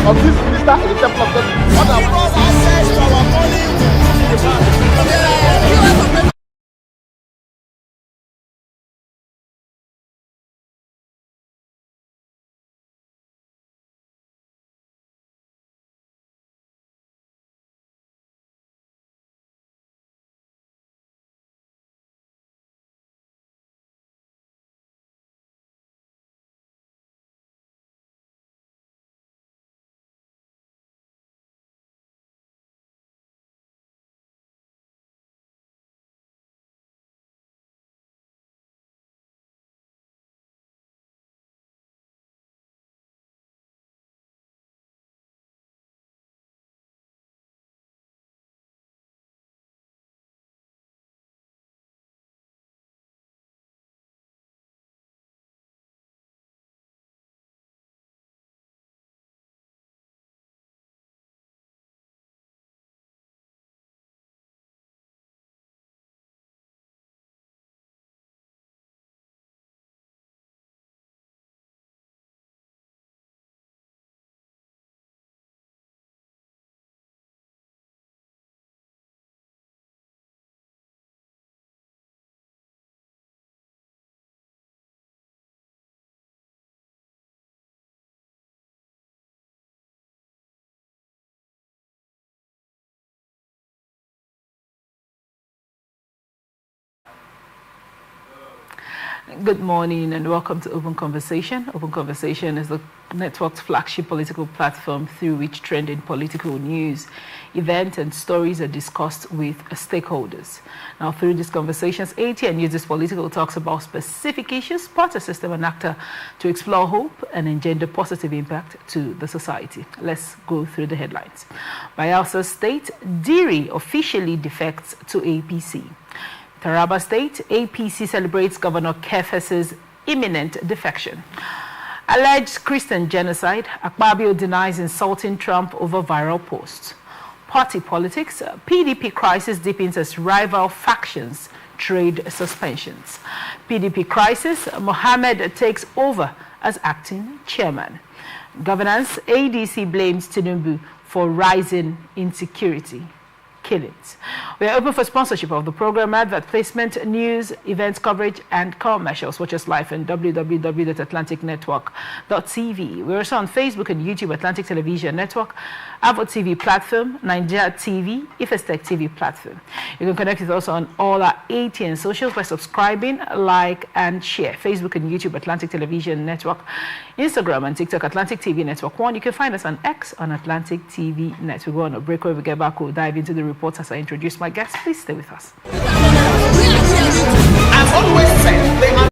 of this minister in the temple of God. What are Give us access to our money. Good morning and welcome to Open Conversation. Open Conversation is the network's flagship political platform through which trending political news, events and stories are discussed with stakeholders. Now through these conversations, ATN uses political talks about specific issues, part a system and actor to explore hope and engender positive impact to the society. Let's go through the headlines. Bayelsa State, Diri officially defects to APC. Taraba State, APC celebrates Governor Kefes's imminent defection. Alleged Christian genocide, Akpabio denies insulting Trump over viral posts. Party politics, PDP crisis deepens as rival factions trade suspensions. PDP crisis, Mohammed takes over as acting chairman. Governance, ADC blames Tinubu for rising insecurity. Killings. We are open for sponsorship of the program, advert placement, news, events coverage, and commercials. Watch us live on www.atlanticnetwork.tv. We're also on Facebook and YouTube, Atlantic Television Network, Avo TV platform, Nigeria TV, Ifestec TV platform. You can connect with us on all our ATN socials by subscribing, like, and share. Facebook and YouTube, Atlantic Television Network, Instagram and TikTok, Atlantic TV Network 1. You can find us on X on Atlantic TV Net. We go on a break where we get back. We'll dive into the reports as I introduce my guests. Please stay with us. I've always said they are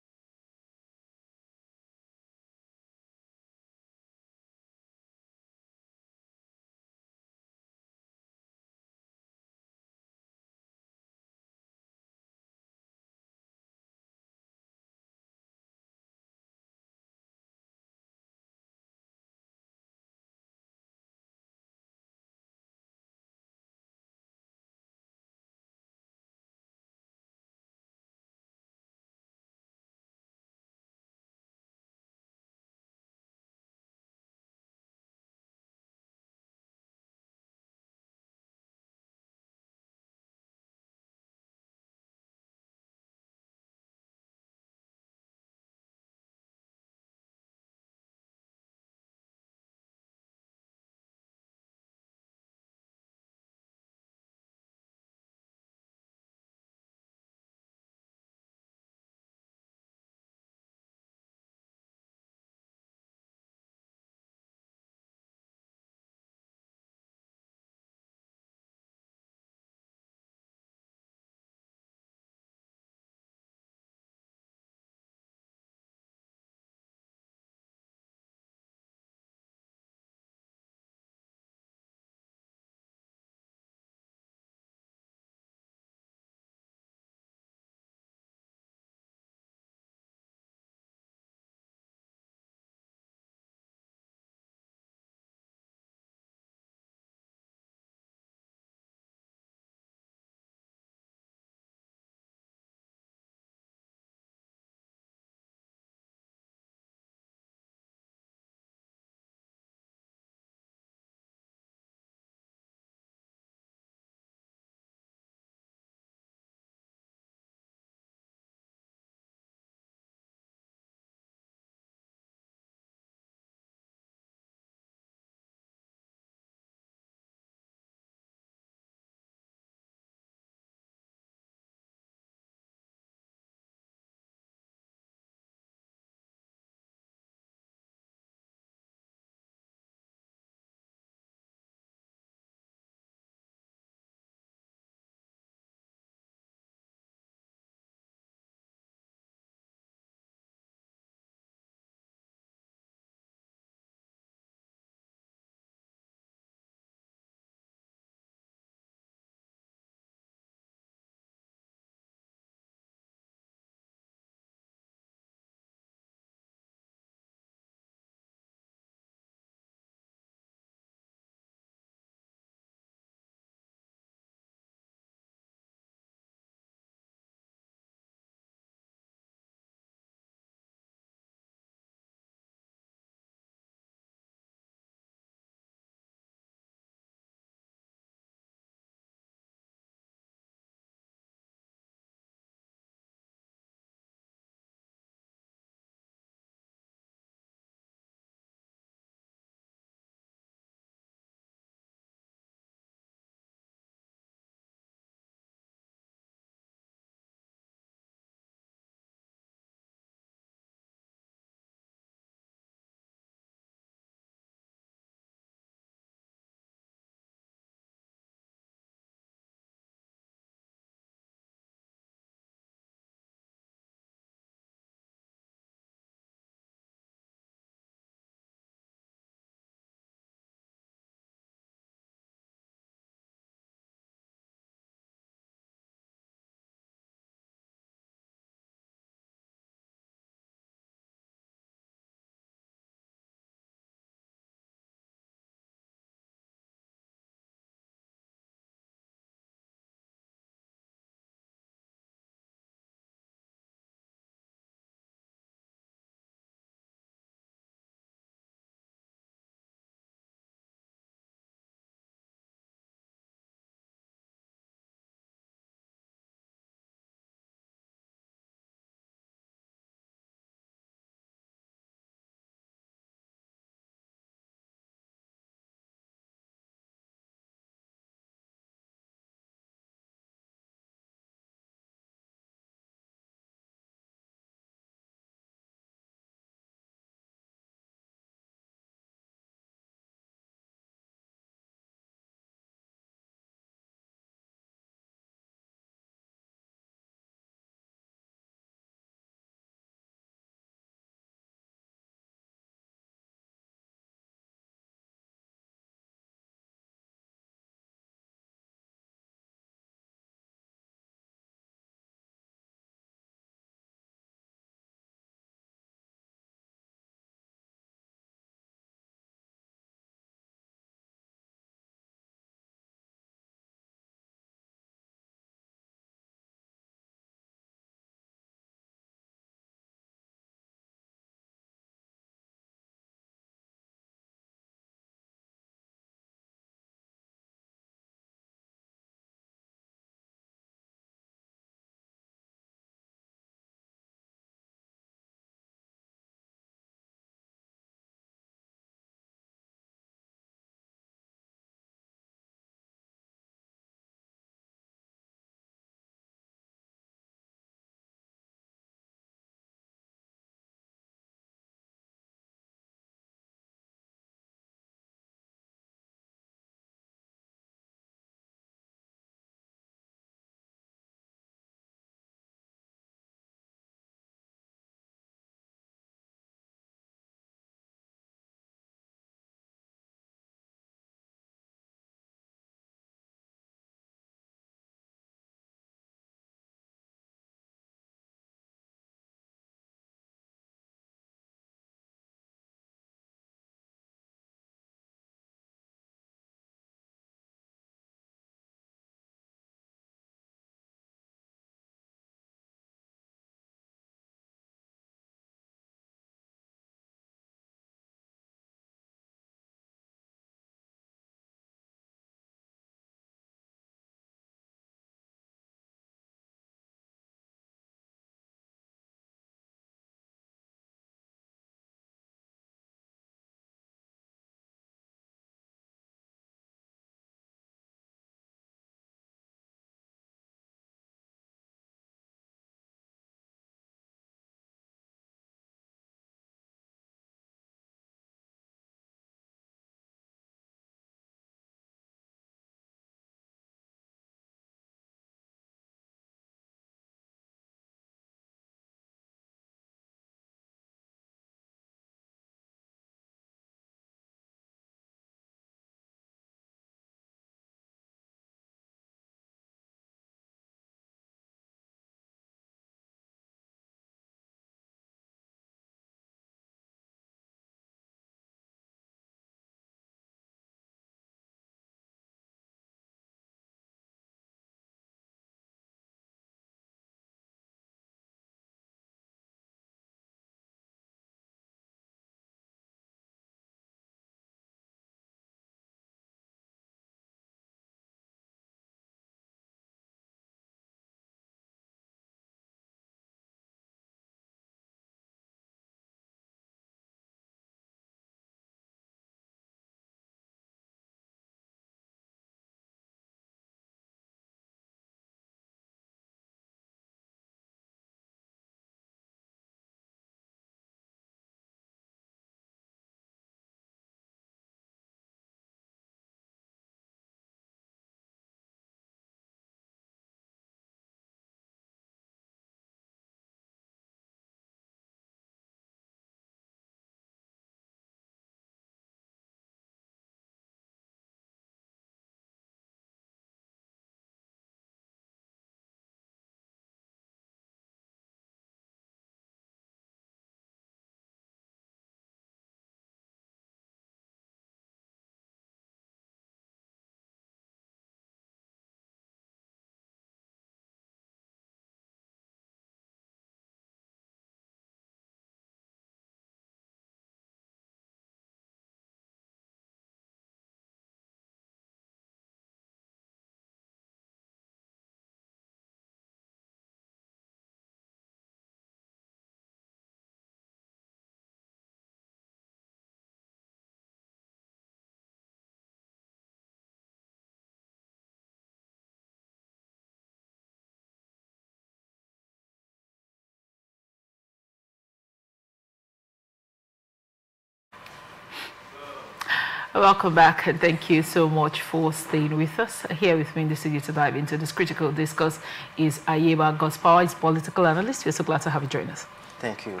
Welcome back, and thank you so much for staying with us. Here with me in the studio to dive into this critical discourse is Ayeba Gospower, is political analyst. We're so glad to have you join us. Thank you.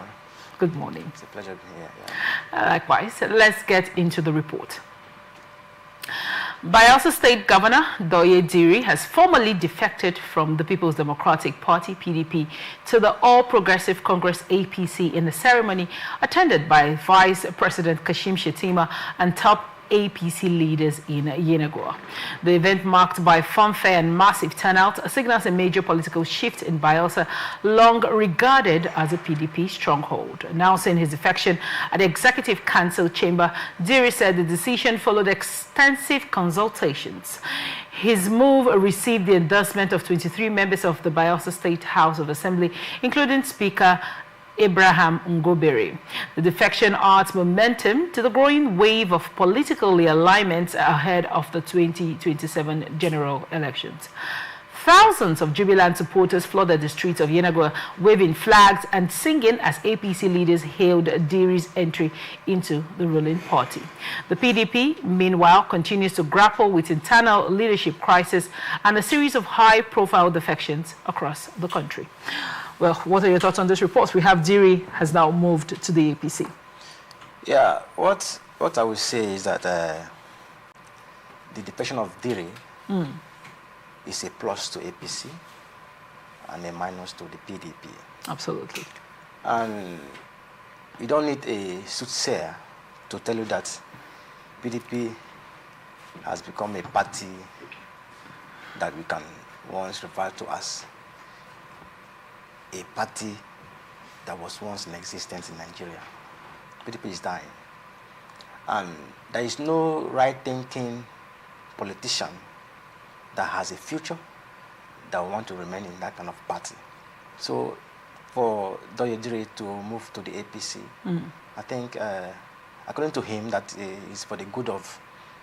Good morning. It's a pleasure being here. Yeah. Likewise, let's get into the report. Bayelsa State Governor Doye Diri has formally defected from the People's Democratic Party (PDP) to the All Progressive Congress (APC) in a ceremony attended by Vice President Kashim Shettima and top APC leaders in Yenagoa. The event, marked by fanfare and massive turnout, signals a major political shift in Bayelsa, long regarded as a PDP stronghold. Announcing his defection at the Executive Council chamber, Diri said the decision followed extensive consultations. His move received the endorsement of 23 members of the Bayelsa State House of Assembly, including Speaker Abraham Ngobere. The defection adds momentum to the growing wave of political realignments ahead of the 2027 general elections. Thousands of jubilant supporters flooded the streets of Yenagoa, waving flags and singing as APC leaders hailed Diri's entry into the ruling party. The PDP, meanwhile, continues to grapple with internal leadership crisis and a series of high-profile defections across the country. Well, what are your thoughts on this report? We have Diri has now moved to the APC. Yeah, what I would say is that the defection of Diri is a plus to APC and a minus to the PDP. Absolutely. And you don't need a soothsayer to tell you that PDP has become a party that we can once refer to as a party that was once in existence in Nigeria. PDP is dying. And there is no right-thinking politician that has a future that want to remain in that kind of party. So for Doye Diri to move to the APC, I think, according to him, that is for the good of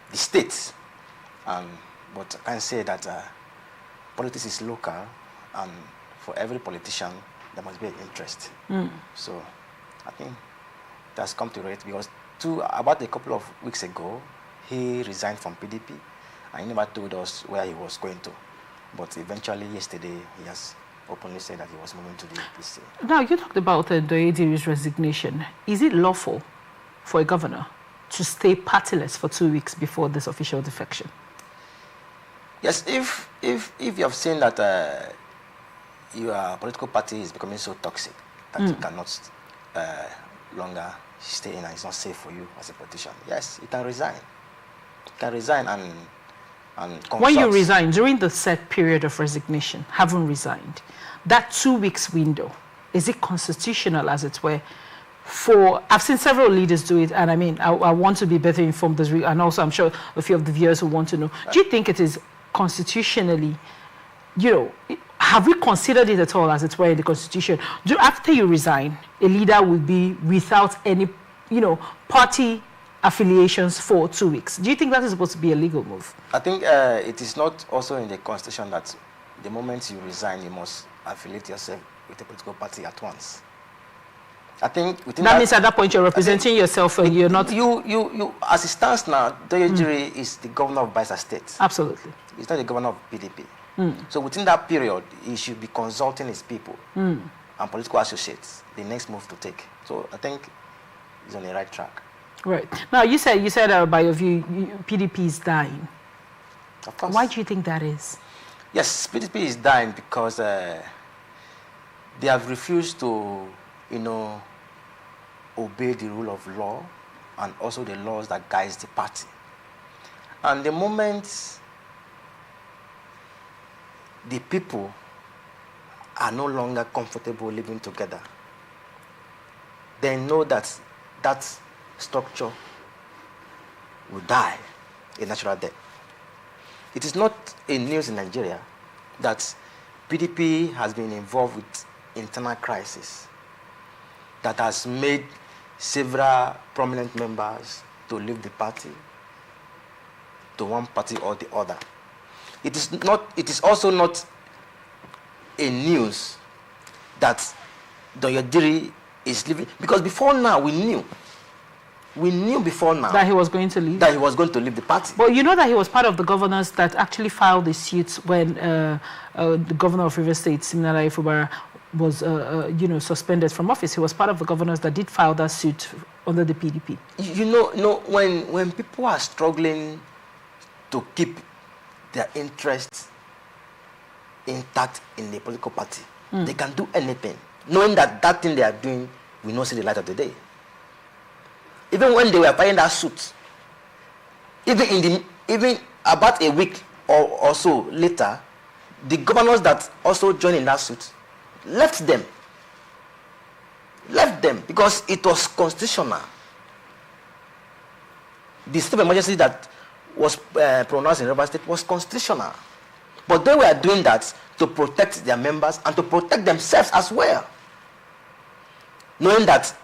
the state. But I can say that politics is local, and for every politician, there must be an interest. So I think that's come to it, because about a couple of weeks ago, he resigned from PDP, and he never told us where he was going to. But eventually, yesterday, he has openly said that he was moving to the APC. Now, you talked about Doye Diri's resignation. Is it lawful for a governor to stay partyless for 2 weeks before this official defection? Yes, if you have seen that your political party is becoming so toxic that you cannot longer stay in and it's not safe for you as a politician, yes, you can resign. You can resign and consult. When you resign, during the set period of resignation, having resigned, that 2 weeks window, is it constitutional, as it were? I've seen several leaders do it, and I mean, I want to be better informed, and also I'm sure a few of the viewers who want to know. Do you think it is constitutionally, have we considered it at all, as it were, in the Constitution? After you resign, a leader will be without any, party affiliations for 2 weeks. Do you think that is supposed to be a legal move? I think it is not also in the Constitution that the moment you resign, you must affiliate yourself with a political party at once. I think that means at that point you're representing yourself, and you're not. You as it stands now, Doye Diri is the governor of Bayelsa State. Absolutely. He's not the governor of PDP. So within that period, he should be consulting his people and political associates the next move to take. So I think he's on the right track. Right. Now, you said by your view, PDP is dying. Of course. Why do you think that is? Yes, PDP is dying because they have refused to, obey the rule of law and also the laws that guides the party. And the moment the people are no longer comfortable living together, they know that that structure will die a natural death. It is not a news in Nigeria that PDP has been involved with internal crisis that has made several prominent members to leave the party to one party or the other. It is also not a news that Doye Diri is leaving, because before now we knew We knew before now that he was going to leave. that he was going to leave the party. But you know that he was part of the governors that actually filed the suits when the governor of Rivers State, Siminalayi Fubara, was suspended from office. He was part of the governors that did file that suit under the PDP. You know, when people are struggling to keep their interests intact in the political party, they can do anything, knowing that that thing they are doing will not see the light of the day. Even when they were filing that suit, even about a week or so later, the governors that also joined in that suit left them because it was constitutional. The state of emergency that was pronounced in Rivers State was constitutional, but they were doing that to protect their members and to protect themselves as well, knowing that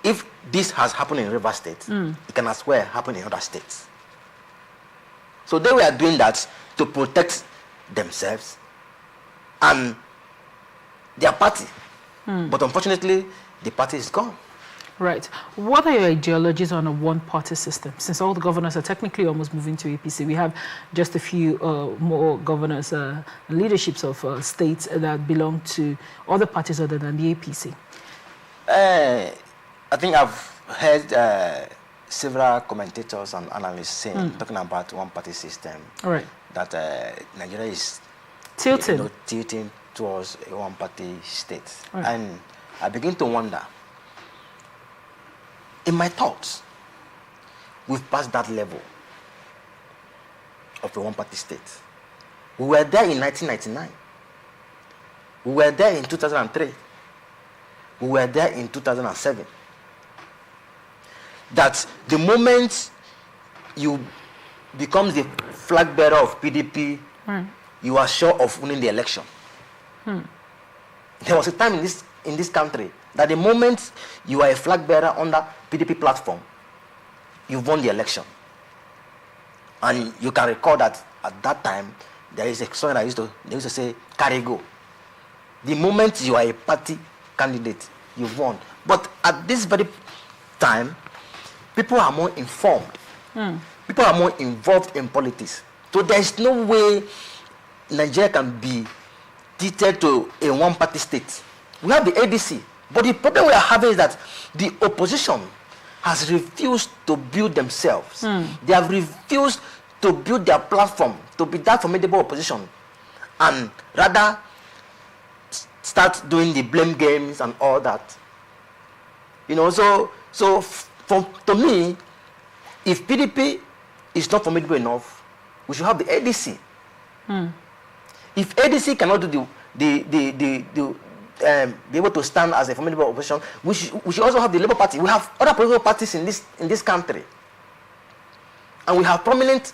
if this has happened in Rivers State, it can as well happen in other states. So they were doing that to protect themselves and their party. But unfortunately, the party is gone. Right. What are your ideologies on a one-party system? Since all the governors are technically almost moving to APC, we have just a few more governors and leaderships of states that belong to other parties other than the APC. I think I've heard several commentators and analysts talking about one-party system. All right. That Nigeria is tilting towards a one-party state. Right. And I begin to wonder, in my thoughts, we've passed that level of a one-party state. We were there in 1999. We were there in 2003. We were there in 2007. That the moment you become the flag bearer of PDP, you are sure of winning the election. There was a time in this country that the moment you are a flag bearer on the PDP platform, you've won the election. And you can recall that at that time, there is a song that they used to say, carry go. The moment you are a party candidate, you've won. But at this very time, people are more informed. People are more involved in politics. So there is no way Nigeria can be treated to a one-party state. We have the ADC. But the problem we are having is that the opposition has refused to build themselves. They have refused to build their platform to be that formidable opposition, and rather start doing the blame games and all that. To me, if PDP is not formidable enough, we should have the ADC. If ADC cannot do be able to stand as a formidable opposition, we should also have the Labour Party. We have other political parties in this country, and we have prominent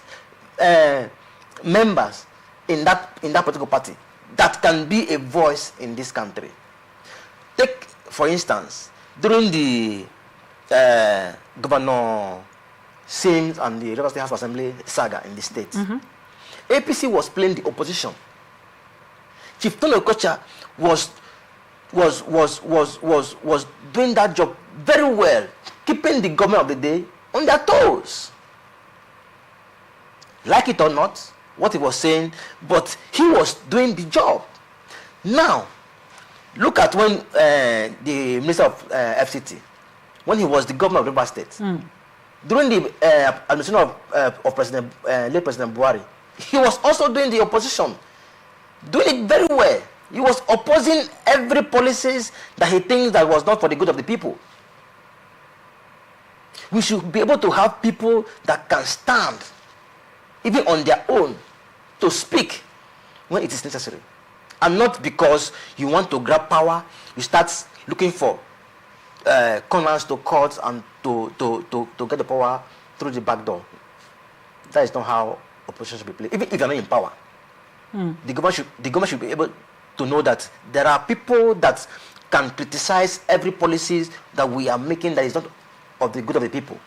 members in that political party that can be a voice in this country. Take, for instance, during the Governor Sims and the Rivers State House of Assembly saga in the state, APC was playing the opposition. Chief Tony Okocha was doing that job very well, keeping the government of the day on their toes. Like it or not, what he was saying, but he was doing the job. Now, look at when the Minister of FCT, when he was the governor of River State, during the administration of late President Buhari, he was also doing the opposition, doing it very well. He was opposing every policies that he thinks that was not for the good of the people. We should be able to have people that can stand, even on their own, to speak when it is necessary. And not because you want to grab power, you start looking for corners to cut and to get the power through the back door. That is not how opposition should be played. Even if you're not in power, the government should be able to know that there are people that can criticize every policies that we are making that is not of the good of the people.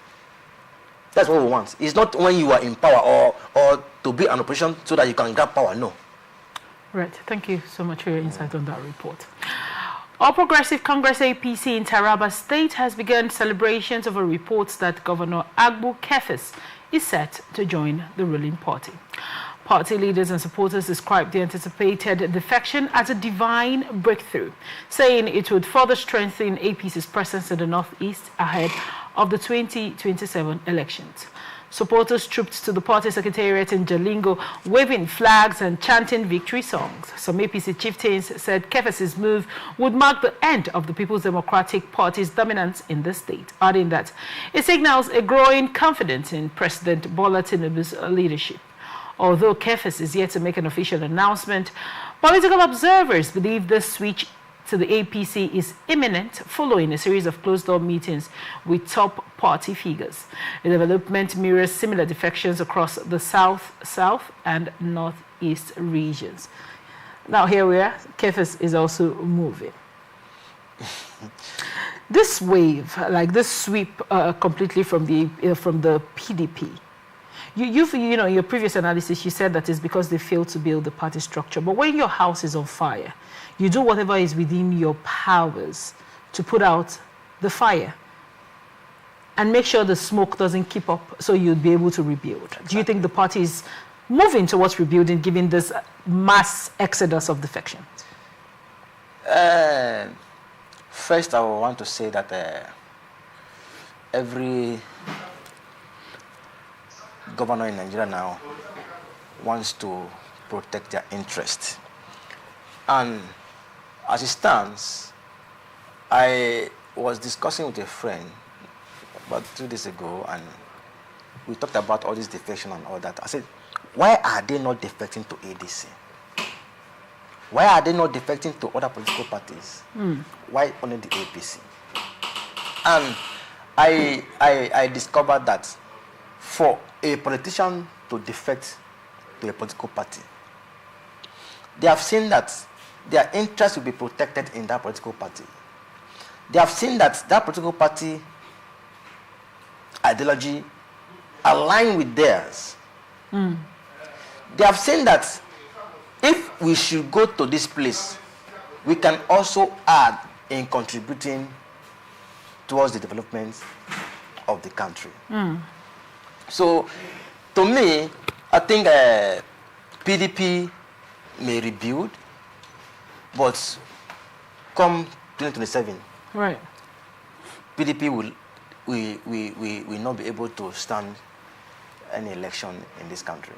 That's what we want. It's not when you are in power or to be an opposition so that you can grab power. No. Right. Thank you so much for your insight on that report. All Progressive Congress APC in Taraba State has begun celebrations over reports that Governor Agbu Kefis is set to join the ruling party. Party leaders and supporters described the anticipated defection as a divine breakthrough, saying it would further strengthen APC's presence in the Northeast ahead of the 2027 elections. Supporters trooped to the party secretariat in Jalingo, waving flags and chanting victory songs. Some APC chieftains said Kefis's move would mark the end of the People's Democratic Party's dominance in the state, adding that it signals a growing confidence in President Bola Tinubu's leadership. Although Kefis is yet to make an official announcement, political observers believe this switch to the APC is imminent following a series of closed-door meetings with top party figures. The development mirrors similar defections across the South and Northeast regions. Now here we are, Kefis is also moving. This wave, like this sweep completely from the PDP, you know, in your previous analysis, you said that it's because they failed to build the party structure. But when your house is on fire, you do whatever is within your powers to put out the fire and make sure the smoke doesn't keep up so you'll be able to rebuild. Do you think the party is moving towards rebuilding given this mass exodus of defection? First, I want to say that every governor in Nigeria now wants to protect their interest. And as it stands, I was discussing with a friend about 2 days ago, and we talked about all this defection and all that. I said, why are they not defecting to ADC? Why are they not defecting to other political parties? Why only the APC? And I discovered that for a politician to defect to a political party, they have seen that their interests will be protected in that political party. They have seen that that political party ideology align with theirs. They have seen that if we should go to this place, we can also add in contributing towards the development of the country. So, to me, I think PDP may rebuild, but come 2027, right, PDP will not be able to stand any election in this country.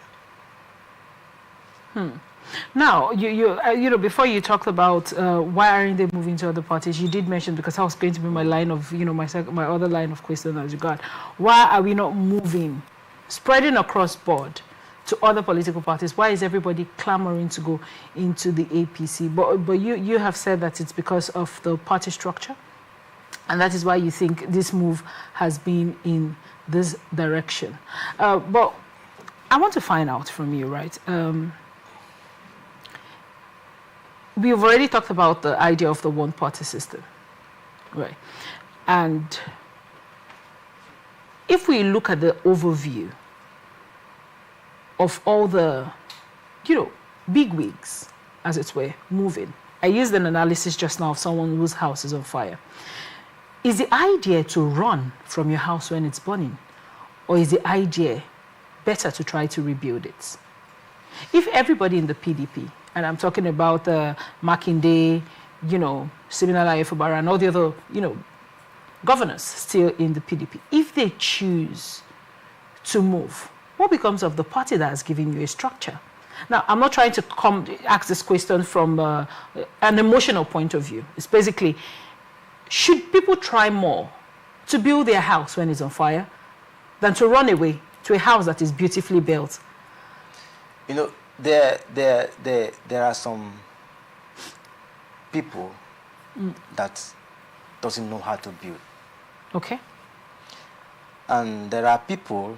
Now, you know, before you talked about why aren't they moving to other parties, you did mention, because that was going to be my line of, you know, my other line of question as regard, why are we not moving, spreading across board to other political parties? Why is everybody clamoring to go into the APC? But you have said that it's because of the party structure, and that is why you think this move has been in this direction. But I want to find out from you, right? We've already talked about the idea of the one-party system, right? And if we look at the overview of all the, you know, bigwigs, as it were, moving. I used an analysis just now of someone whose house is on fire. Is the idea to run from your house when it's burning? Or is the idea better to try to rebuild it? If everybody in the PDP, and I'm talking about Makinde, you know, Siminala Efubara, and all the other, you know, governors still in the PDP, if they choose to move, what becomes of the party that has given you a structure? Now, I'm not trying to ask this question from an emotional point of view. It's basically, should people try more to build their house when it's on fire than to run away to a house that is beautifully built? You know, there are some people that doesn't know how to build. Okay. And there are people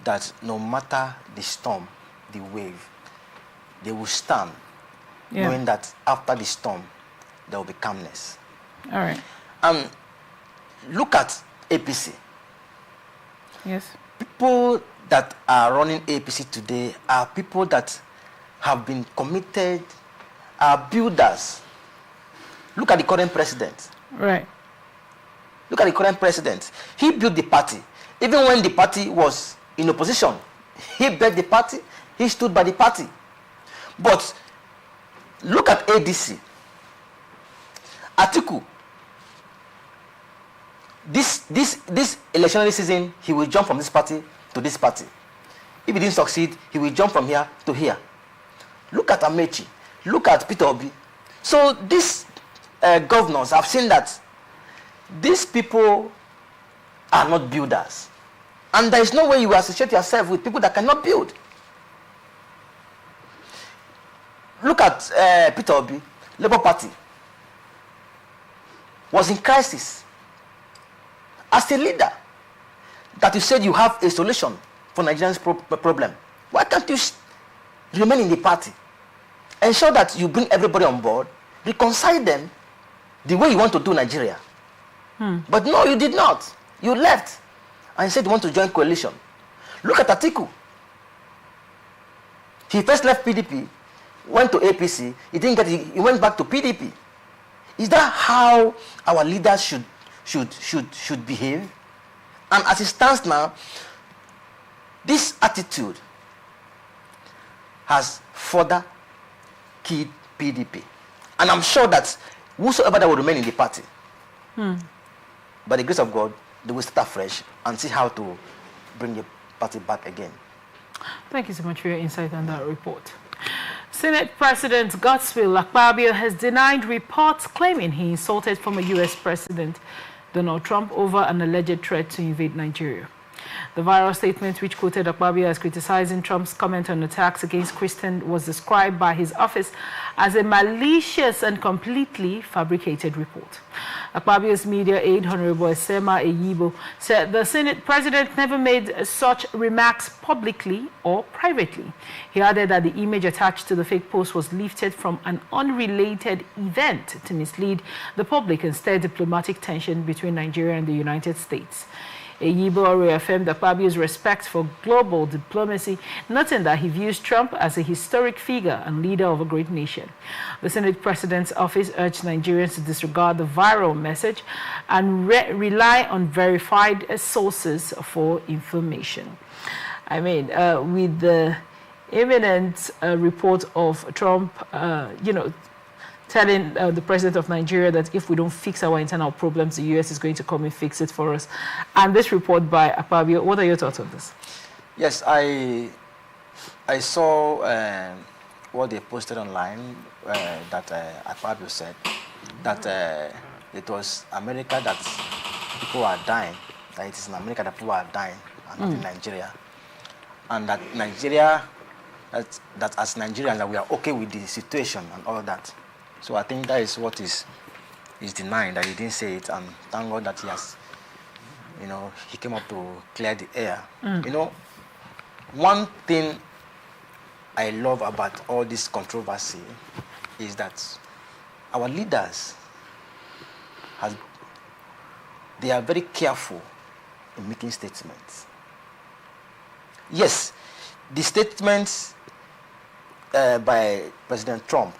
that no matter the storm, the wave, they will stand, knowing that after the storm, there will be calmness. All right. Look at APC. Yes. People that are running APC today are people that have been committed, are builders. Look at the current president. Right. Look at the current president. He built the party. Even when the party was in opposition, he built the party. He stood by the party. But look at ADC. Atiku. This electionary season, he will jump from this party to this party. If he didn't succeed, he will jump from here to here. Look at Amechi. Look at Peter Obi. So these governors have seen that these people are not builders. And there is no way you will associate yourself with people that cannot build. Look at Peter Obi, Labour Party, was in crisis. As a leader, that you said you have a solution for Nigerians' problem, why can't you remain in the party? Ensure that you bring everybody on board, reconcile them the way you want to do Nigeria. But no, you did not. You left and said you want to join coalition. Look at Atiku. He first left PDP, went to APC, he didn't get it, he went back to PDP. Is that how our leaders should behave? And as it stands now, this attitude has further killed PDP. And I'm sure that whosoever that will remain in the party, by the grace of God, they will start afresh and see how to bring the party back again. Thank you so much for your insight on that report. Senate President Godswill Akpabio has denied reports claiming he insulted former U.S. President Donald Trump over an alleged threat to invade Nigeria. The viral statement, which quoted Akpabio as criticizing Trump's comment on attacks against Christians, was described by his office as a malicious and completely fabricated report. Akpabio's media aide, Honorable Esema Eyibo, said the Senate President never made such remarks publicly or privately. He added that the image attached to the fake post was lifted from an unrelated event to mislead the public and stir diplomatic tension between Nigeria and the United States. Eyibo reaffirmed Akpabio's respect for global diplomacy, noting that he views Trump as a historic figure and leader of a great nation. The Senate President's office urged Nigerians to disregard the viral message and rely on verified sources for information. I mean, with the imminent report of Trump, telling the president of Nigeria that if we don't fix our internal problems, the U.S. is going to come and fix it for us. And this report by Akpabio, what are your thoughts on this? Yes, I saw what they posted online that Akpabio said, that it was America that people are dying, that it is in America that people are dying, and not in Nigeria. And that Nigeria, that as Nigerians, that we are okay with the situation and all of that. So I think that is what is denying, that he didn't say it, and thank God that he has, he came up to clear the air. One thing I love about all this controversy is that our leaders, they are very careful in making statements. Yes, the statements by President Trump,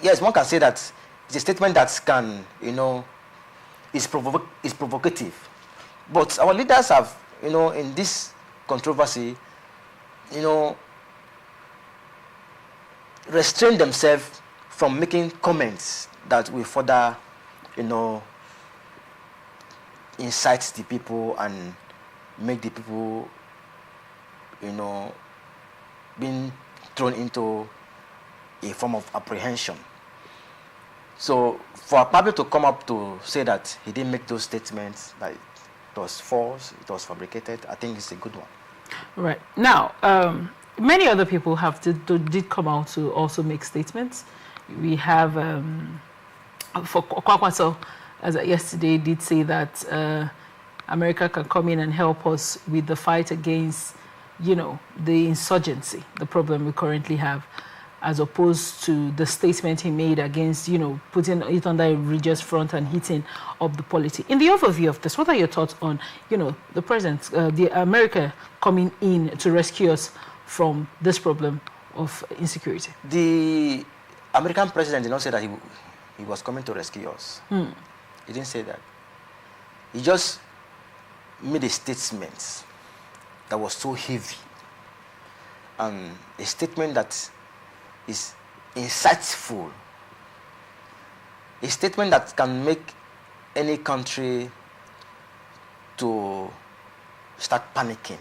yes, one can say that it's a statement that can, is provocative. But our leaders have, in this controversy, restrained themselves from making comments that will further, incite the people and make the people, being thrown into a form of apprehension. So for Akpabio to come up to say that he didn't make those statements, that it was false, it was fabricated, I think it's a good one. Right. Now, many other people did come out to also make statements. We have, for Kwakwaso, as yesterday, did say that America can come in and help us with the fight against, the insurgency, the problem we currently have, as opposed to the statement he made against, putting it under a religious front and hitting up the polity. In the overview of this, what are your thoughts on, the president, the America coming in to rescue us from this problem of insecurity? The American president did not say that he was coming to rescue us. He didn't say that. He just made a statement that was so heavy, and a statement that is insightful, a statement that can make any country to start panicking.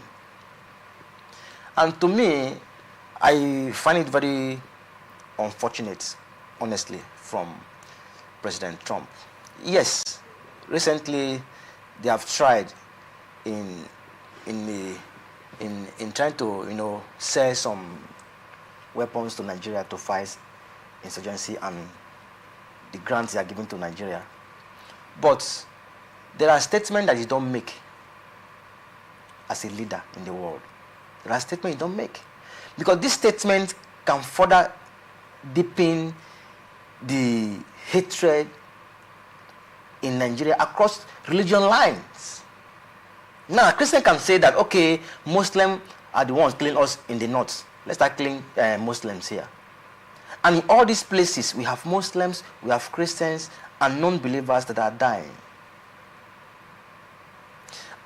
And to me, I find it very unfortunate, honestly, from President Trump. Yes, recently they have tried in trying to sell some weapons to Nigeria to fight insurgency and the grants they are giving to Nigeria. But there are statements that you don't make as a leader in the world. There are statements you don't make, because this statement can further deepen the hatred in Nigeria across religion lines. Now, Christian can say that, okay, Muslims are the ones killing us in the north. Let's start killing Muslims here. And in all these places, we have Muslims, we have Christians, and non-believers that are dying.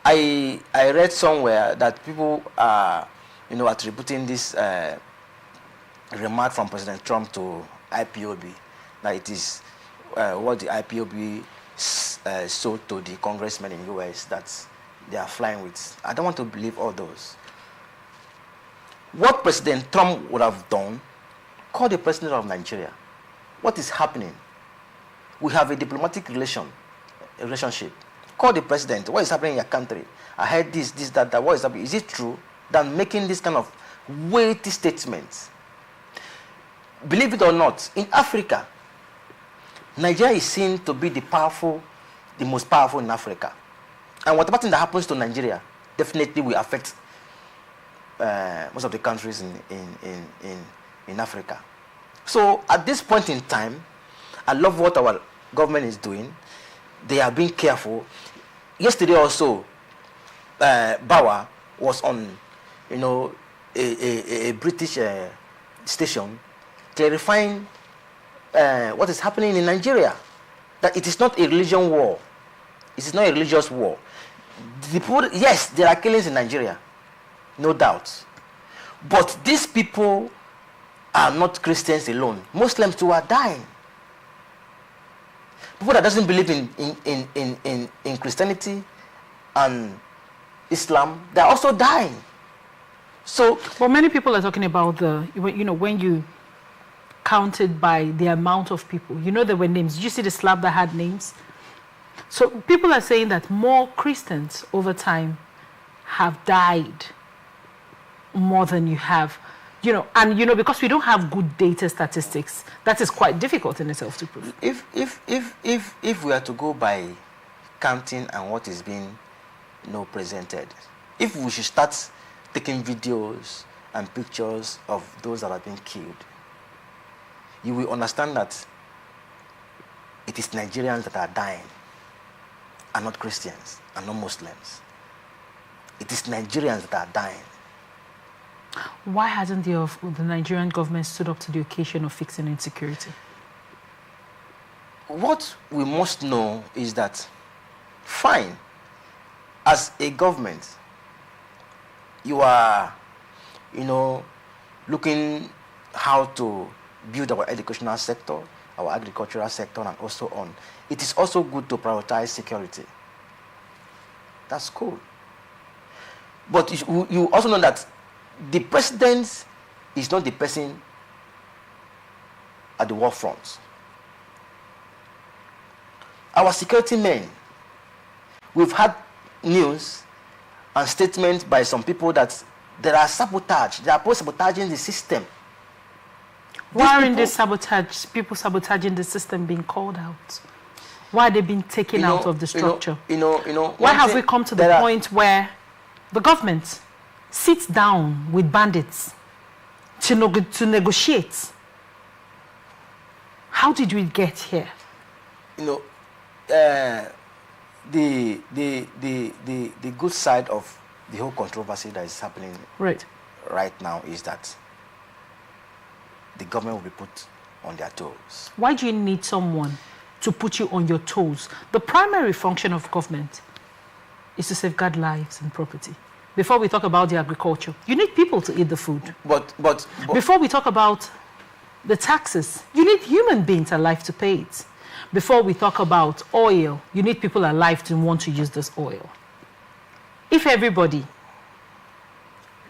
I read somewhere that people are, attributing this remark from President Trump to IPOB, that it is what the IPOB sold to the congressmen in the US that they are flying with. I don't want to believe all those. What President Trump would have done, call the president of Nigeria. What is happening? We have a diplomatic relationship. Call the president. What is happening in your country? I heard this, that. What is happening? Is it true? Than making this kind of weighty statements. Believe it or not, in Africa, Nigeria is seen to be the most powerful in Africa. And whatever thing that happens to Nigeria definitely will affect most of the countries in Africa. So at this point in time, I love what our government is doing. They are being careful. Yesterday also, Bauer was on, a British station clarifying what is happening in Nigeria. That it is not a religion war. It is not a religious war. Yes, there are killings in Nigeria, no doubt. But these people are not Christians alone. Muslims too are dying. People that doesn't believe in Christianity and Islam, they're also dying. So, but many people are talking about when you counted by the amount of people, there were names. Did you see the slab that had names? So people are saying that more Christians over time have died more than you have, because we don't have good data statistics, that is quite difficult in itself to prove. If we are to go by counting and what is being presented, if we should start taking videos and pictures of those that are being killed, you will understand that it is Nigerians that are dying and not Christians and not Muslims. It is Nigerians that are dying. Why hasn't the Nigerian government stood up to the occasion of fixing insecurity? What we must know is that, fine, as a government, you are, looking how to build our educational sector, our agricultural sector, and also on. It is also good to prioritize security. That's cool. But you also know that the president is not the person at the war front. Our security men, we've had news and statements by some people that there are sabotage. They are sabotaging the system. Why aren't people sabotaging the system being called out? Why are they being taken out of the structure? Why have we come to the point where the government sits down with bandits to negotiate? How did we get here? The good side of the whole controversy that is happening right now is that the government will be put on their toes. Why do you need someone to put you on your toes? The primary function of government is to safeguard lives and property. Before we talk about the agriculture, you need people to eat the food. But Before we talk about the taxes, you need human beings alive to pay it. Before we talk about oil, you need people alive to want to use this oil. If everybody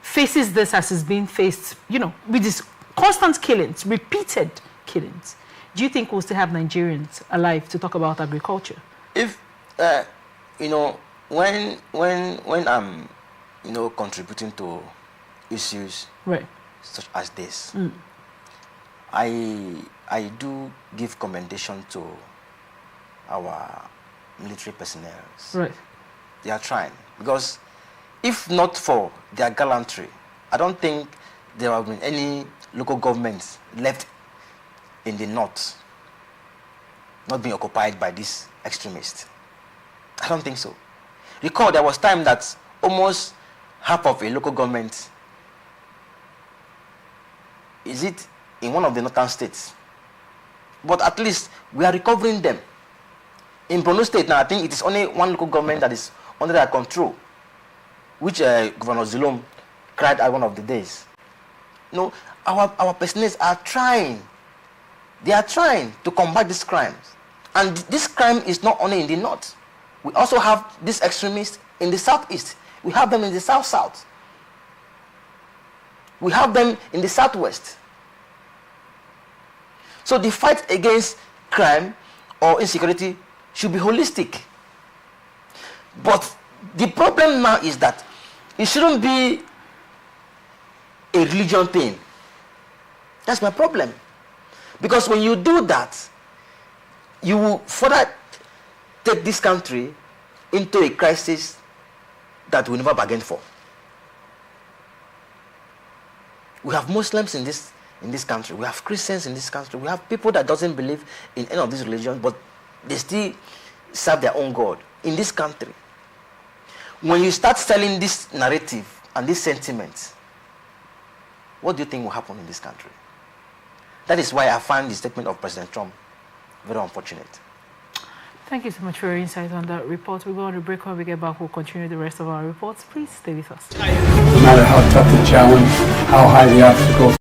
faces this as is being faced, with these constant killings, repeated killings, do you think we'll still have Nigerians alive to talk about agriculture? If, when I'm, contributing to issues Right. such as this, I do give commendation to our military personnel. Right. They are trying, because if not for their gallantry, I don't think there have been any local governments left in the north not being occupied by these extremists. I don't think so. Recall, there was time that almost half of a local government, is it in one of the northern states? But at least we are recovering them. In Borno State now, I think it is only one local government that is under their control, which Governor Zulum cried out one of the days. Our personnel are trying. They are trying to combat these crimes. And this crime is not only in the north. We also have these extremists in the southeast. We have them in the south-south. We have them in the southwest. So the fight against crime or insecurity should be holistic. But the problem now is that it shouldn't be a religion thing. That's my problem. Because when you do that, you will further take this country into a crisis that we never bargained for. We have Muslims in this country. We have Christians in this country. We have people that doesn't believe in any of these religions, but they still serve their own God in this country. When you start selling this narrative and this sentiment, what do you think will happen in this country? That is why I find the statement of President Trump very unfortunate. Thank you so much for your insight on that report. We'll go on a break. When we get back, we'll continue the rest of our reports. Please stay with us. No matter how tough the challenge, how high the obstacle,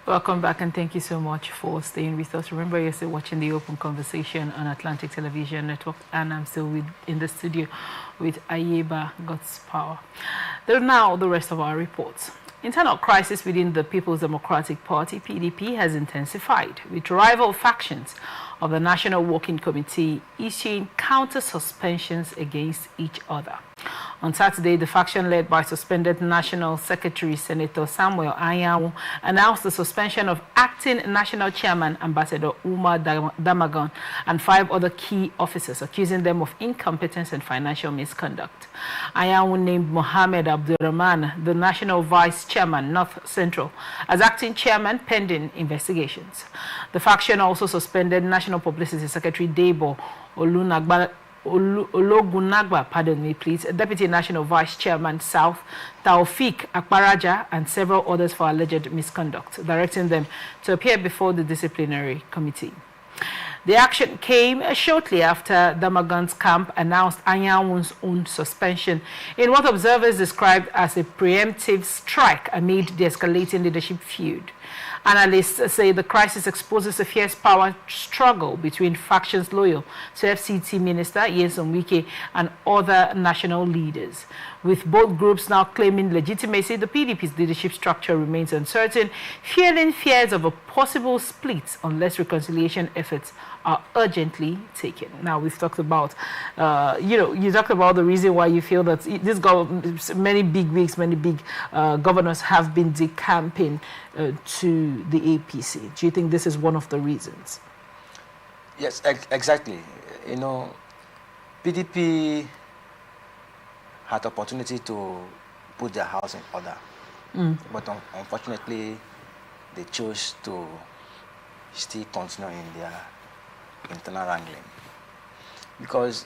Welcome back, and thank you so much for staying with us. Remember, you're still watching the Open Conversation on Atlantic Television Network, and I'm still in the studio with Ayeba God's Power. Now, the rest of our reports. Internal crisis within the People's Democratic Party, PDP, has intensified, with rival factions of the National Working Committee issuing counter-suspensions against each other. On Saturday, the faction led by suspended National Secretary Senator Samuel Anyanwu announced the suspension of acting National Chairman Ambassador Umar Damagan and 5 other key officers, accusing them of incompetence and financial misconduct. Anyanwu named Mohammed Abdurrahman, the National Vice Chairman, North Central, as acting chairman pending investigations. The faction also suspended National Publicity Secretary Debo Ologunagba, pardon me, please, Deputy National Vice Chairman South, Taufik Akbaraja, and several others for alleged misconduct, directing them to appear before the disciplinary committee. The action came shortly after Damagan's camp announced Anyanwu's own suspension in what observers described as a preemptive strike amid the escalating leadership feud. Analysts say the crisis exposes a fierce power struggle between factions loyal to FCT Minister Nyesom Wike and other national leaders. With both groups now claiming legitimacy, the PDP's leadership structure remains uncertain, fueling fears of a possible split unless reconciliation efforts are urgently taken. Now, we've talked about, you talked about the reason why you feel that many big wigs, many big governors have been decamping to the APC. Do you think this is one of the reasons? Yes, exactly. You know, PDP had opportunity to put their house in order, but unfortunately, they chose to still continue in their internal wrangling, because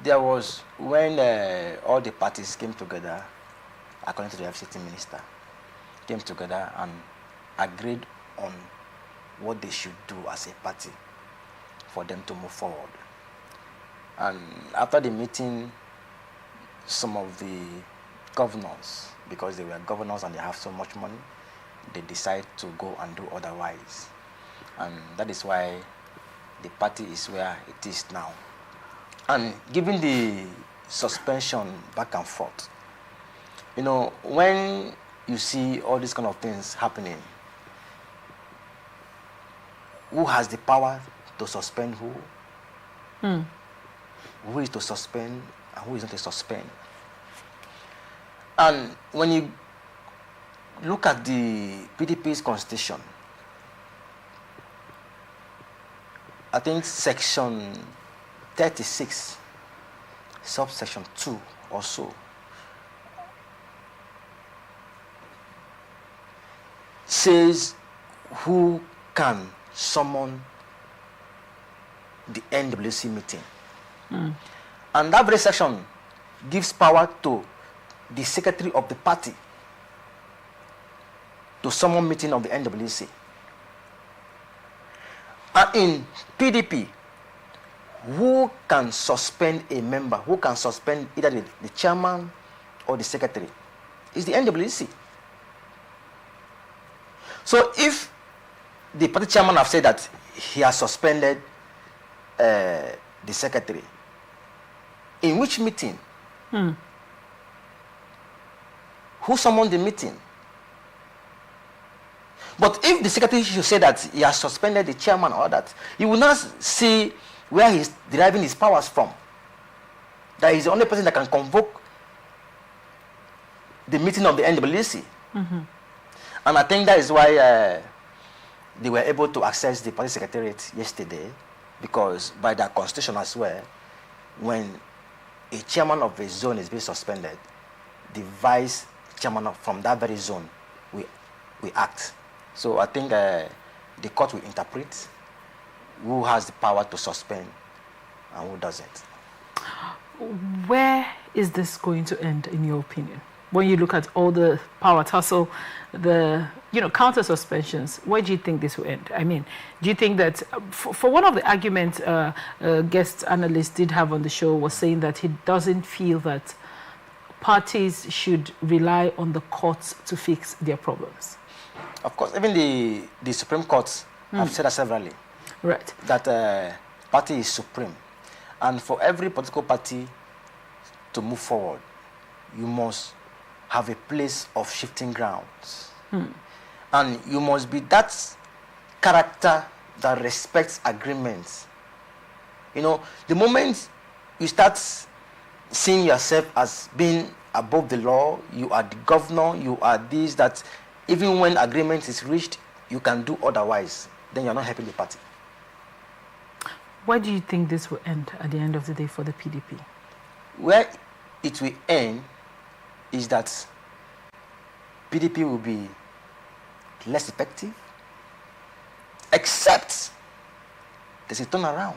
there was when all the parties came together, according to the FCT minister, came together and agreed on what they should do as a party for them to move forward. And after the meeting, some of the governors, because they were governors and they have so much money, they decide to go and do otherwise. And that is why the party is where it is now. And given the suspension back and forth, you know, when you see all these kind of things happening, who has the power to suspend who? Who is to suspend and who is not to suspend? And when you look at the PDP's constitution, I think section 36, subsection 2 or so, says who can summon the NWC meeting. And that very section gives power to the secretary of the party to summon meeting of the NWC. And in PDP, who can suspend a member, who can suspend either the chairman or the secretary, is the NWC. So if the party chairman have said that he has suspended the secretary, in which meeting? Who summoned the meeting? But if the secretary should say that he has suspended the chairman or that, you will not see where he's deriving his powers from. That he's the only person that can convoke the meeting of the NWC. And I think that is why they were able to access the party secretariat yesterday, because by their constitution as well, when a chairman of a zone is being suspended, the vice chairman from that very zone will act. So I think the court will interpret who has the power to suspend and who doesn't. Where is this going to end, in your opinion? When you look at all the power tussle, the counter suspensions, where do you think this will end? I mean, do you think that for one of the arguments guest analyst did have on the show was saying that he doesn't feel that parties should rely on the courts to fix their problems? Of course, even the Supreme Court have said that severally. Right. That party is supreme. And for every political party to move forward, you must have a place of shifting grounds. And you must be that character that respects agreements. You know, the moment you start seeing yourself as being above the law, you are the governor, you are this, that even when agreement is reached, you can do otherwise, then you're not helping the party. Why do you think this will end at the end of the day for the PDP? Where it will end is that PDP will be less effective, except there's a turnaround,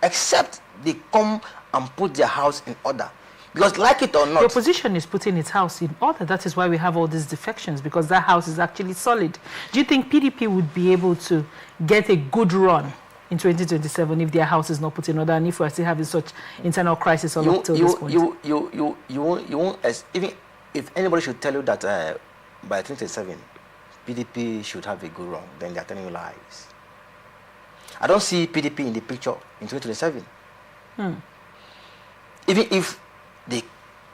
except they come and put their house in order. Because like it or not... The opposition is putting its house in order. That is why we have all these defections, because that house is actually solid. Do you think PDP would be able to get a good run in 2027 if their house is not put in order, and if we're still having such internal crisis all up to this point? You won't, even if anybody should tell you that by 2027 PDP should have a good run, then they're telling you lies. I don't see PDP in the picture in 2027. Even if they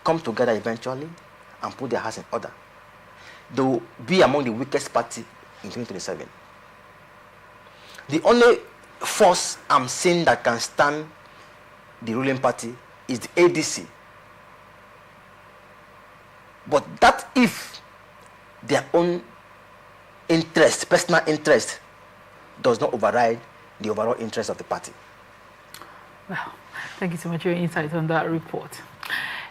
come together eventually and put their house in order, they will be among the weakest party in 2027. The only force I'm seeing that can stand the ruling party is the ADC. But that if their own interest, personal interest, does not override the overall interest of the party. Well, thank you so much for your insight on that report.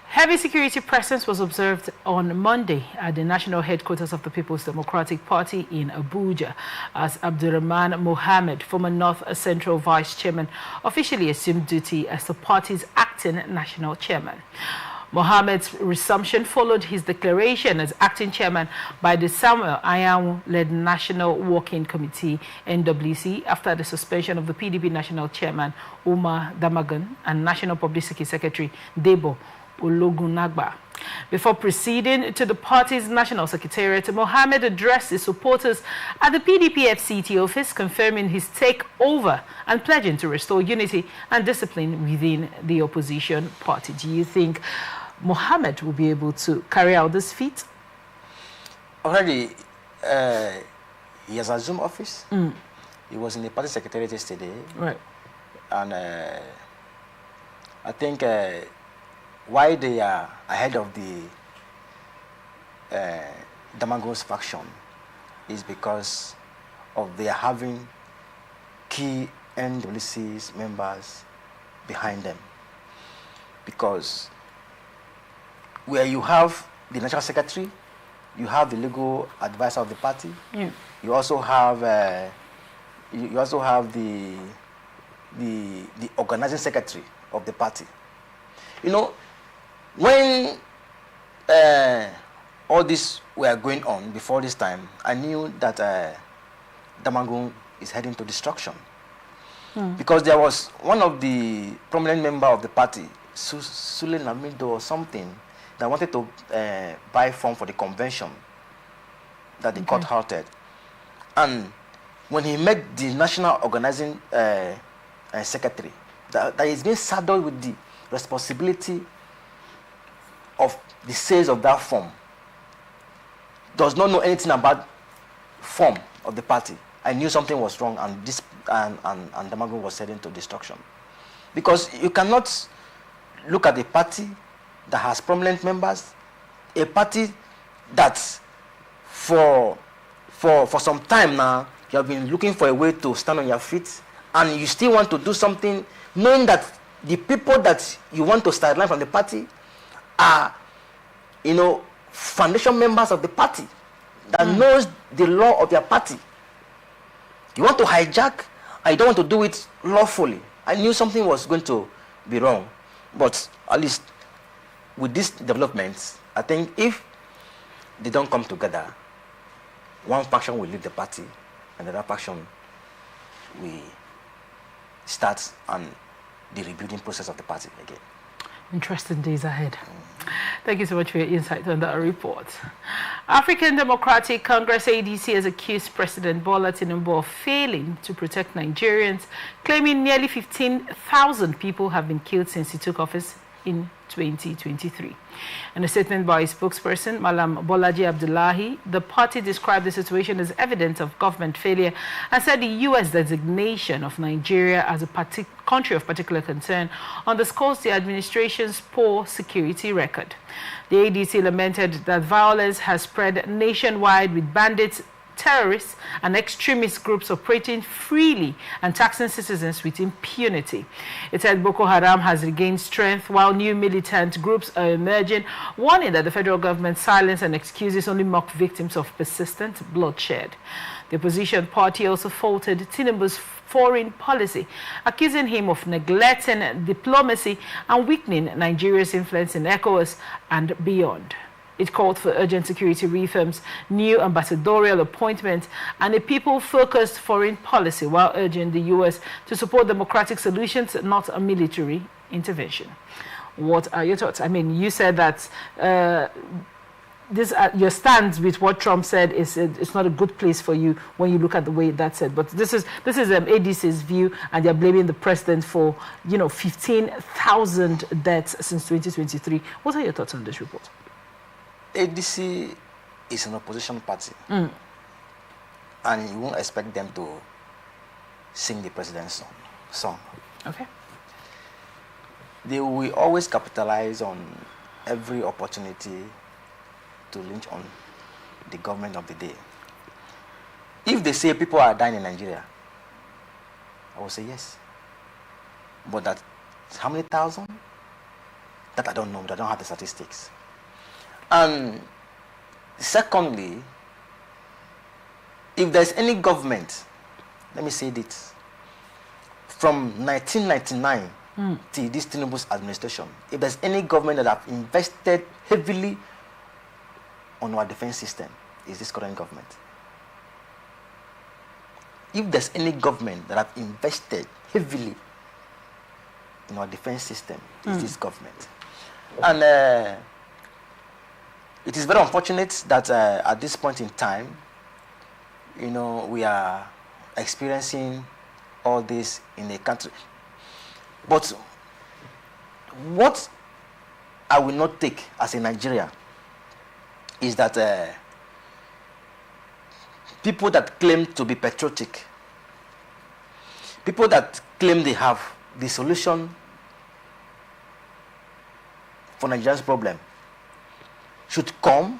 Heavy security presence was observed on Monday at the national headquarters of the People's Democratic Party in Abuja as Abdurrahman Mohammed, former North Central Vice Chairman, officially assumed duty as the party's acting national chairman. Mohammed's resumption followed his declaration as acting chairman by the Samuel Ayawu-led National Working Committee, NWC, after the suspension of the PDP national chairman, Umar Damagan, and National Publicity Secretary, Debo Ologunagba. Before proceeding to the party's national secretariat, Mohammed addressed his supporters at the PDP FCT office, confirming his takeover and pledging to restore unity and discipline within the opposition party. Do you think Mohammed will be able to carry out this feat? Already, he has assumed office. He was in the party secretariat yesterday. Right. And I think why they are ahead of the Damago's faction is because of their having key NWC's members behind them. Because where you have the national secretary, you have the legal advisor of the party. You also have the organizing secretary of the party. You know, when all this were going on before this time, I knew that Damagun is heading to destruction. Because there was one of the prominent member of the party, Sule Namido or something, that wanted to buy form for the convention that the court halted. And when he met the national organizing secretary, that he's been saddled with the responsibility of the sales of that form, does not know anything about form of the party, I knew something was wrong, and this and Damagun was heading to destruction. Because you cannot look at a party that has prominent members, a party that for some time now you have been looking for a way to stand on your feet, and you still want to do something, knowing that the people that you want to sideline from the party are, you know, foundation members of the party that knows the law of your party. You want to hijack, and you don't want to do it lawfully. I knew something was going to be wrong, but at least with these developments, I think if they don't come together, one faction will leave the party, and the other faction will start on the rebuilding process of the party again. Interesting days ahead. Thank you so much for your insight on that report. African Democratic Congress ADC has accused President Bola Tinubu of failing to protect Nigerians, claiming nearly 15,000 people have been killed since he took office in 2023. In a statement by a spokesperson, Malam Bolaji Abdullahi, the party described the situation as evidence of government failure and said the U.S. designation of Nigeria as a country of particular concern underscores the administration's poor security record. The ADC lamented that violence has spread nationwide with bandits, terrorists and extremist groups operating freely and taxing citizens with impunity. It said Boko Haram has regained strength while new militant groups are emerging, warning that the federal government's silence and excuses only mock victims of persistent bloodshed. The opposition party also faulted Tinubu's foreign policy, accusing him of neglecting diplomacy and weakening Nigeria's influence in ECOWAS and beyond. It called for urgent security reforms, new ambassadorial appointments, and a people-focused foreign policy, while urging the U.S. to support democratic solutions, not a military intervention. What are your thoughts? I mean, you said that your stance with what Trump said is it's not a good place for you when you look at the way that's said. But this is ADC's view, and they're blaming the president for 15,000 deaths since 2023. What are your thoughts on this report? ADC is an opposition party, and you won't expect them to sing the president's song. Okay. They will always capitalize on every opportunity to lynch on the government of the day. If they say people are dying in Nigeria, I will say yes. But that, how many thousand? That I don't know, I don't have the statistics. And secondly, if there's any government, let me say this, from 1999 till this Tinubu's administration, if there's any government that have invested heavily on our defense system, is this current government. If there's any government that have invested heavily in our defense system, is this government. And it is very unfortunate that at this point in time, we are experiencing all this in a country. But what I will not take as a Nigerian is that people that claim to be patriotic, people that claim they have the solution for Nigeria's problem, should come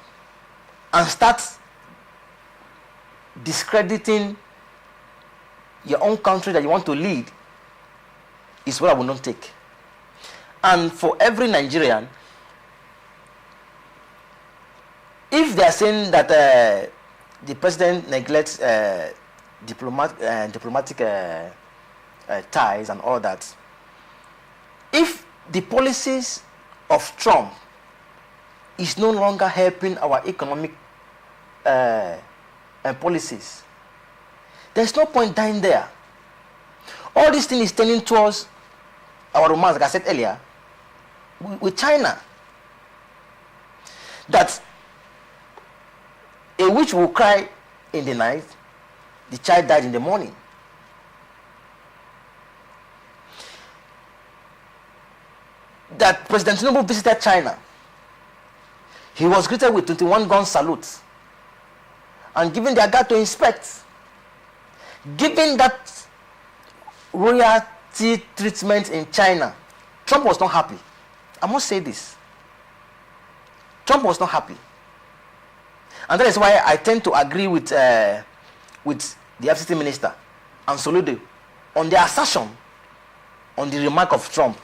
and start discrediting your own country that you want to lead, is what I will not take. And for every Nigerian, if they are saying that the president neglects diplomatic ties and all that, if the policies of Trump is no longer helping our economic policies, there's no point dying there. All this thing is turning towards our romance, like I said earlier, with China. That a witch will cry in the night, the child died in the morning. That President Tinubu visited China. He was greeted with 21 gun salutes and given their guard to inspect. Given that royalty treatment in China, Trump was not happy. I must say this. Trump was not happy. And that is why I tend to agree with the FCT minister and Soludo on the assertion on the remark of Trump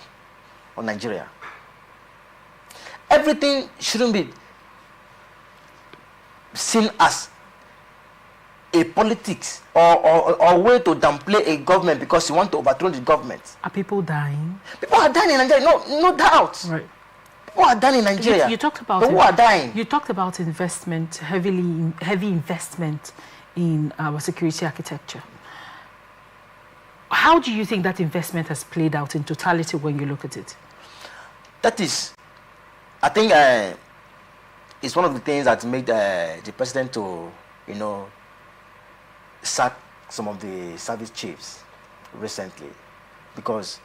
on Nigeria. Everything shouldn't be seen as a politics or a way to downplay a government because you want to overthrow the government. Are people dying? People are dying in Nigeria, no doubt. Right. People are dying in Nigeria. You talked about people are dying. You talked about investment, heavy investment in our security architecture. How do you think that investment has played out in totality when you look at it? That is I think it's one of the things that made the president to, sack some of the service chiefs recently, because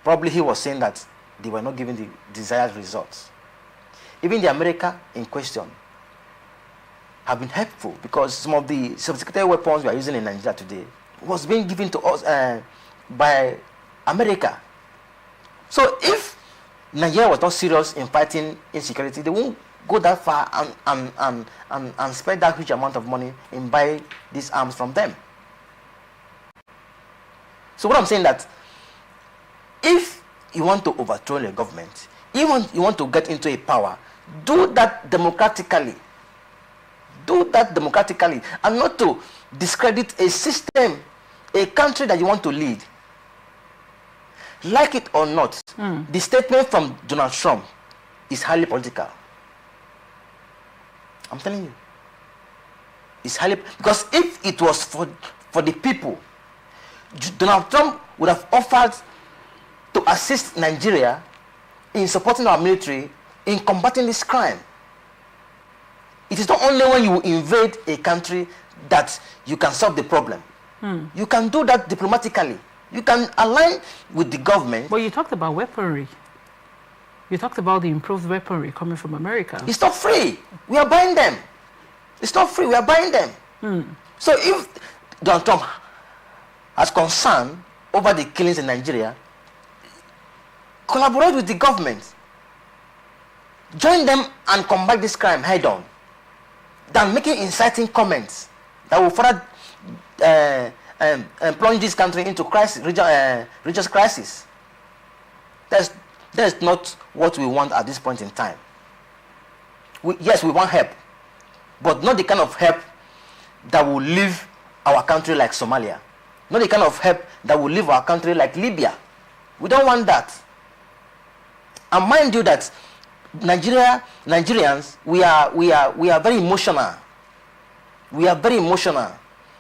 probably he was saying that they were not giving the desired results. Even the America in question have been helpful, because some of the sophisticated weapons we are using in Nigeria today was being given to us by America. So if Nigeria was not serious in fighting insecurity, they won't go that far and spend that huge amount of money in buying these arms from them. So what I'm saying that if you want to overthrow the government, you want to get into a power, do that democratically. Do that democratically, and not to discredit a system, a country that you want to lead. Like it or not, the statement from Donald Trump is highly political. I'm telling you. It's highly, because if it was for the people, Donald Trump would have offered to assist Nigeria in supporting our military in combating this crime. It is not only when you invade a country that you can solve the problem. You can do that diplomatically. You can align with the government. But you talked about weaponry. You talked about the improved weaponry coming from America. It's not free. We are buying them. It's not free. We are buying them. So if Donald Trump has concern over the killings in Nigeria, collaborate with the government. Join them and combat this crime head on, than making inciting comments that will further plunge this country into crisis, religious crisis. That's not what we want at this point in time. Yes, we want help, but not the kind of help that will leave our country like Somalia. Not the kind of help that will leave our country like Libya. We don't want that. And mind you that Nigerians, we are very emotional. We are very emotional.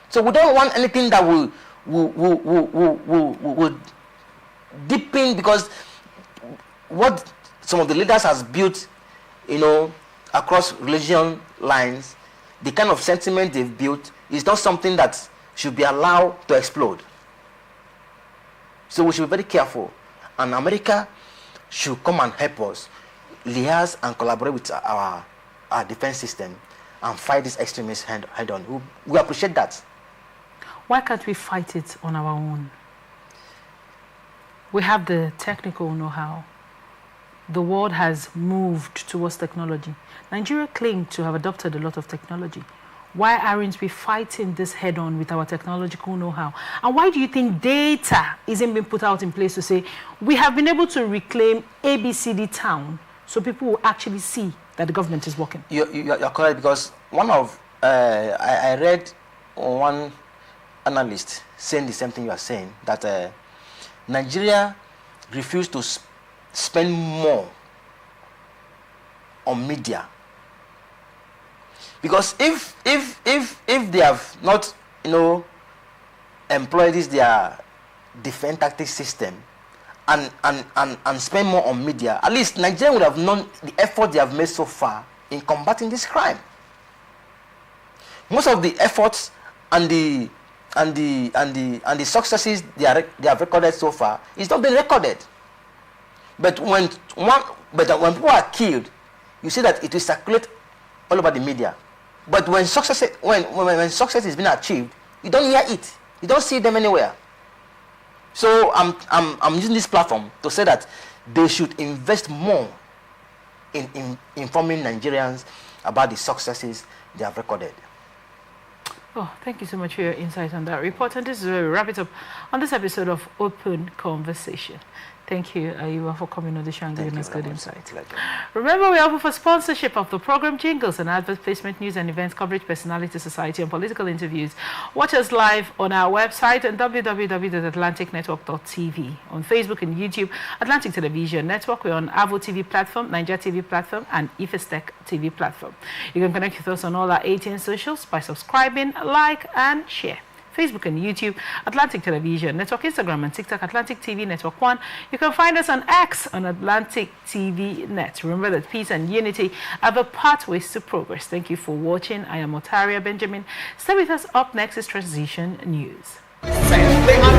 So we don't want anything that will deepen, because what some of the leaders has built, across religion lines, the kind of sentiment they've built is not something that should be allowed to explode. So we should be very careful, and America should come and help us liaise and collaborate with our defense system and fight these extremists head on. We appreciate that. Why can't we fight it on our own? We have the technical know-how. The world has moved towards technology. Nigeria claimed to have adopted a lot of technology. Why aren't we fighting this head-on with our technological know-how? And why do you think data isn't being put out in place to say, we have been able to reclaim ABCD town, so people will actually see that the government is working? You're correct, because I read one analyst saying the same thing you are saying, that Nigeria refused to spend more on media. Because if they have not, employed their defense tactics system and spend more on media, at least Nigeria would have known the effort they have made so far in combating this crime. Most of the efforts and the successes they have recorded so far is not been recorded. But when people are killed, you see that it will circulate all over the media. But when success is being achieved, you don't hear it. You don't see them anywhere. So I'm using this platform to say that they should invest more in informing Nigerians about the successes they have recorded. Oh, thank you so much for your insight on that report. And this is where we wrap it up on this episode of Open Conversation. Thank you, Ayuba, for coming on the show and giving us good insight. Remember, we offer for sponsorship of the program, jingles and advert placement, news and events coverage, personality, society, and political interviews. Watch us live on our website at www.atlanticnetwork.tv. On Facebook and YouTube, Atlantic Television Network. We're on Avo TV platform, Niger TV platform, and Ifestec TV platform. You can connect with us on all our 18 socials by subscribing, like, and share. Facebook and YouTube, Atlantic Television Network, Instagram and TikTok, Atlantic TV Network 1. You can find us on X on Atlantic TV Net. Remember that peace and unity are the pathways to progress. Thank you for watching. I am Otaria Benjamin. Stay with us. Up next is Transition News. They are